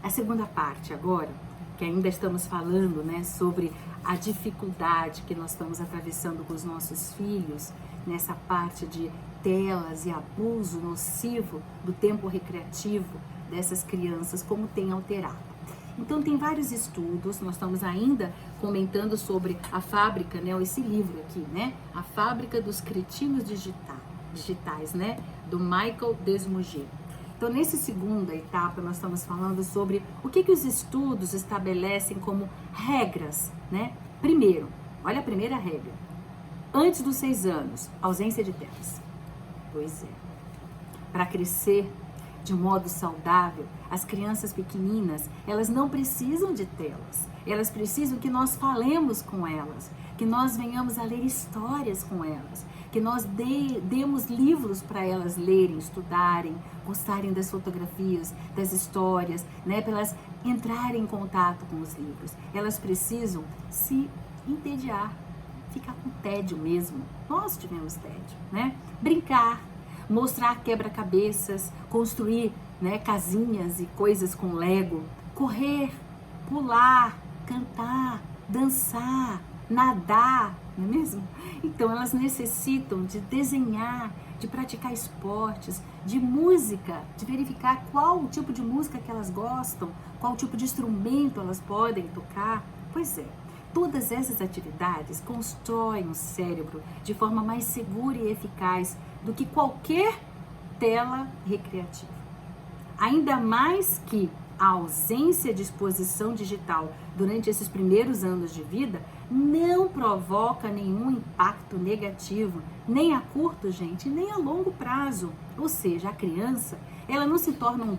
A segunda parte agora, que ainda estamos falando, né, sobre a dificuldade que nós estamos atravessando com os nossos filhos, nessa parte de telas e abuso nocivo do tempo recreativo dessas crianças, como tem alterado. Então tem vários estudos, nós estamos ainda comentando sobre a fábrica, né, esse livro aqui, né, A Fábrica dos Cretinos Digitais, né, do Michael Desmouget. Então, nessa segunda etapa, nós estamos falando sobre o que os estudos estabelecem como regras, né? Primeiro, olha a primeira regra. Antes dos 6 anos, ausência de telas. Pois é. Para crescer de modo saudável, as crianças pequeninas, elas não precisam de telas. Elas precisam que nós falemos com elas, que nós venhamos a ler histórias com elas, que nós demos livros para elas lerem, estudarem, gostarem das fotografias, das histórias, né, para elas entrarem em contato com os livros. Elas precisam se entediar, ficar com tédio mesmo. Nós tivemos tédio, né? Brincar, mostrar quebra-cabeças, construir, né, casinhas e coisas com Lego, correr, pular, cantar, dançar, nadar, não é mesmo? Então elas necessitam de desenhar, de praticar esportes, de música, de verificar qual o tipo de música que elas gostam, qual tipo de instrumento elas podem tocar. Pois é, todas essas atividades constroem o cérebro de forma mais segura e eficaz do que qualquer tela recreativa. Ainda mais que a ausência de exposição digital durante esses primeiros anos de vida não provoca nenhum impacto negativo, nem a curto, gente, nem a longo prazo. Ou seja, a criança, ela não se torna um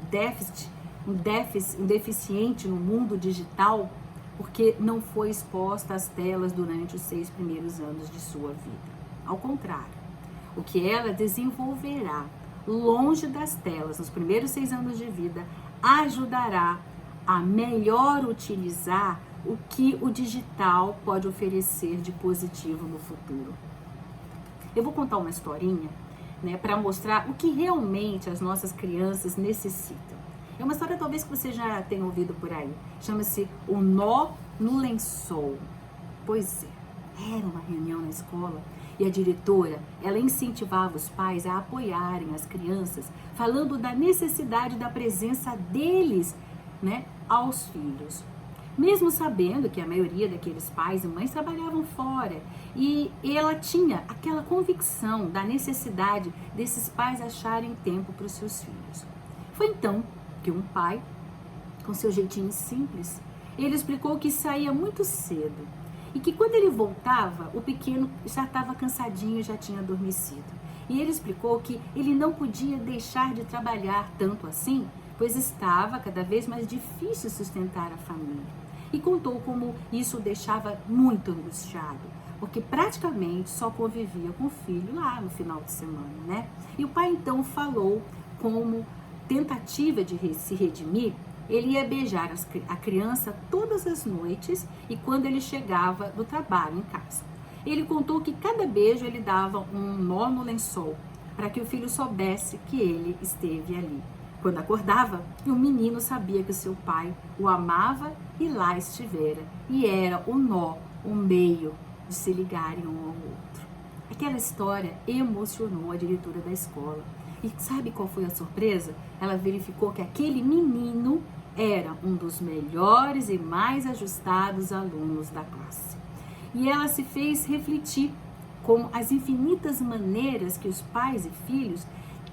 deficiente no mundo digital porque não foi exposta às telas durante os 6 primeiros anos de sua vida. Ao contrário, o que ela desenvolverá longe das telas nos primeiros 6 anos de vida ajudará a melhor utilizar o que o digital pode oferecer de positivo no futuro. Eu vou contar uma historinha, né, para mostrar o que realmente as nossas crianças necessitam. É uma história talvez que você já tenha ouvido por aí. Chama-se O Nó no Lençol. Pois é, era uma reunião na escola e a diretora, ela incentivava os pais a apoiarem as crianças, falando da necessidade da presença deles, né, aos filhos. Mesmo sabendo que a maioria daqueles pais e mães trabalhavam fora, e ela tinha aquela convicção da necessidade desses pais acharem tempo para os seus filhos. Foi então que um pai, com seu jeitinho simples, ele explicou que saía muito cedo e que quando ele voltava, o pequeno já estava cansadinho e já tinha adormecido. E ele explicou que ele não podia deixar de trabalhar tanto assim, pois estava cada vez mais difícil sustentar a família. E contou como isso o deixava muito angustiado, porque praticamente só convivia com o filho lá no final de semana, né? E o pai então falou como tentativa de se redimir, ele ia beijar a criança todas as noites e quando ele chegava do trabalho em casa. Ele contou que cada beijo ele dava um nó no lençol para que o filho soubesse que ele esteve ali. Quando acordava, o menino sabia que seu pai o amava e lá estivera. E era o nó, o meio de se ligarem um ao outro. Aquela história emocionou a diretora da escola. E sabe qual foi a surpresa? Ela verificou que aquele menino era um dos melhores e mais ajustados alunos da classe. E ela se fez refletir como as infinitas maneiras que os pais e filhos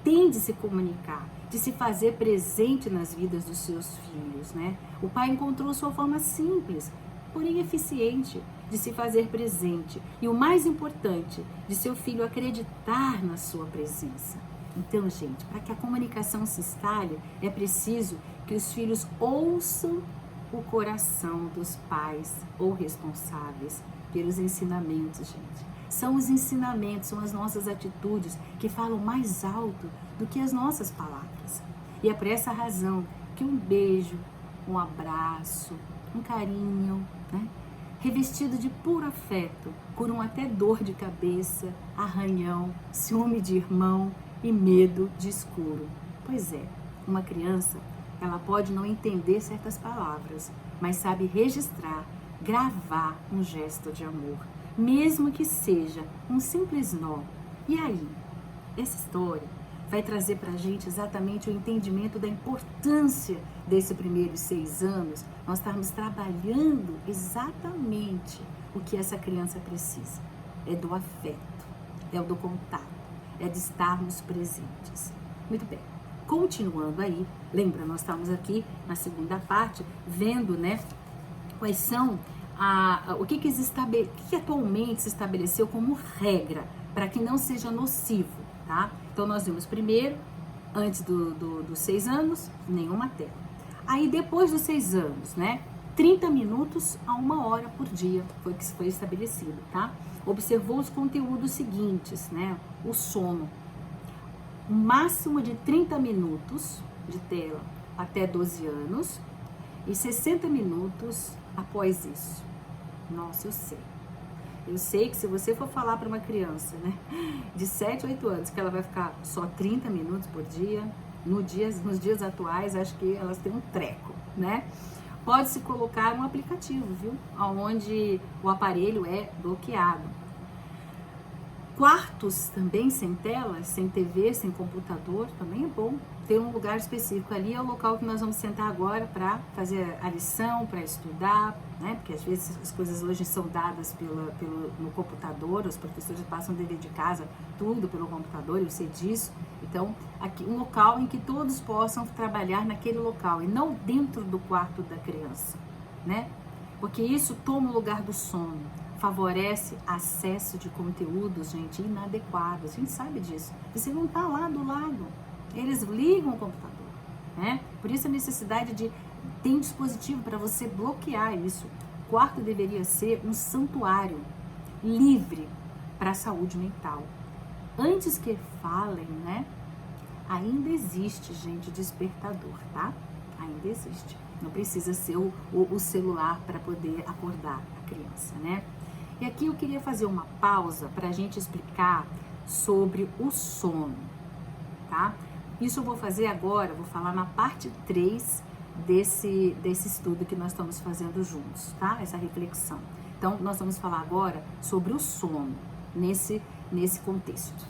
têm de se comunicar, de se fazer presente nas vidas dos seus filhos, né? O pai encontrou sua forma simples, porém eficiente, de se fazer presente. E o mais importante, de seu filho acreditar na sua presença. Então, gente, para que a comunicação se instale, é preciso que os filhos ouçam o coração dos pais ou responsáveis pelos ensinamentos, gente. São os ensinamentos, são as nossas atitudes que falam mais alto do que as nossas palavras. E é por essa razão que um beijo, um abraço, um carinho, né, revestido de puro afeto, curam até dor de cabeça, arranhão, ciúme de irmão e medo de escuro. Pois é, uma criança ela pode não entender certas palavras, mas sabe registrar, gravar um gesto de amor, mesmo que seja um simples nó. E aí, essa história vai trazer para a gente exatamente o entendimento da importância desses primeiros 6 anos, nós estarmos trabalhando exatamente o que essa criança precisa. É do afeto, é do contato, é de estarmos presentes. Muito bem, continuando aí, lembra, nós estamos aqui na segunda parte, vendo, né, quais são o que atualmente se estabeleceu como regra para que não seja nocivo, tá? Então nós vimos primeiro, antes dos 6 anos, nenhuma tela. Aí depois dos 6 anos, né, 30 minutos a 1 hora por dia foi que foi estabelecido, tá? Observou os conteúdos seguintes, né? O sono, um máximo de 30 minutos de tela até 12 anos e 60 minutos após isso. Nossa, eu sei que se você for falar para uma criança, né, de 7 a 8 anos que ela vai ficar só 30 minutos por dia, nos dias atuais, acho que elas têm um treco, né? Pode-se colocar um aplicativo, viu? Onde o aparelho é bloqueado. Quartos também sem telas, sem TV, sem computador, também é bom. Ter um lugar específico ali é o local que nós vamos sentar agora para fazer a lição, para estudar, né? Porque às vezes as coisas hoje são dadas no computador, os professores passam dever de casa, tudo pelo computador, eu sei disso. Então, aqui um local em que todos possam trabalhar naquele local e não dentro do quarto da criança, né? Porque isso toma o lugar do sono. Favorece acesso de conteúdos, gente, inadequados. A gente sabe disso. Você não está lá do lado. Eles ligam o computador, né? Por isso a necessidade de ter um dispositivo para você bloquear isso. O quarto deveria ser um santuário livre para a saúde mental. Antes que falem, né? Ainda existe, gente, despertador, tá? Ainda existe. Não precisa ser o celular para poder acordar a criança, né? E aqui eu queria fazer uma pausa para a gente explicar sobre o sono, tá? Isso eu vou fazer agora, vou falar na parte 3 desse estudo que nós estamos fazendo juntos, tá? Essa reflexão. Então, nós vamos falar agora sobre o sono nesse contexto.